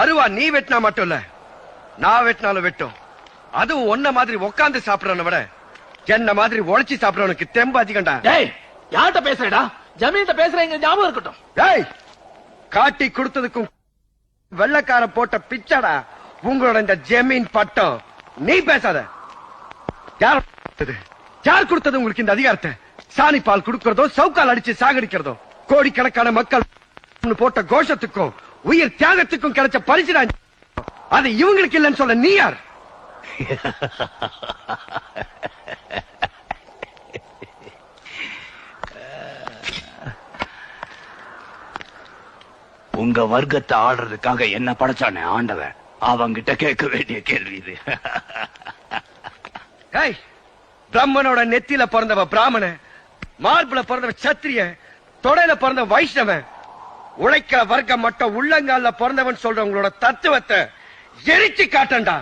அருவா நீ வெட்டினா மட்டும் இல்ல, நான் வெட்டினாலும் வெட்டும். அதுவும் ஒன்ன மாதிரி உட்காந்து சாப்பிடறவன விட என்ன மாதிரி உழைச்சி சாப்பிடறவனுக்கு தெம்பு அதிகம்டா. டேய், யார்கிட்ட பேசுறடா? ஜமீன்கிட்ட பேசுறேங்க, ஞாபகம் இருக்கட்டும். டேய், காட்டி கொடுத்ததுக்கும் வெள்ளக்கார போட்ட பிச்சடா உங்களோட இந்த ஜமீன் பட்டம். நீ பேசாத. யார் கொடுத்தது உங்களுக்கு இந்த அதிகாரத்தை? சாணி பால் கொடுக்கறதோ, சவுக்கால் அடிச்சு சாகடிக்கிறதோ, கோடிக்கணக்கான மக்கள் போட்ட கோஷத்துக்கும் உயிர் தியாகத்துக்கும் கிடைச்ச பரிசுடா. அது இவங்களுக்கு இல்லைன்னு சொல்ல நீ யார்? உங்க வர்க்கத்தை ஆடுறதுக்காக என்ன படைச்சானே ஆண்டவன், அவங்கிட்ட கேட்க வேண்டிய கேள்வி இது. பிரம்மனோட நெத்தியில பிறந்தவ பிராமண, மார்புல பிறந்தவ சத்திரிய, தொடையில பிறந்த வைஷ்ணவன், உழைக்கிற வர்க்கம் மட்டும் உள்ளங்கால பிறந்தவன் சொல்ற உங்களோட தத்துவத்தை எரிச்சு காட்டண்டா.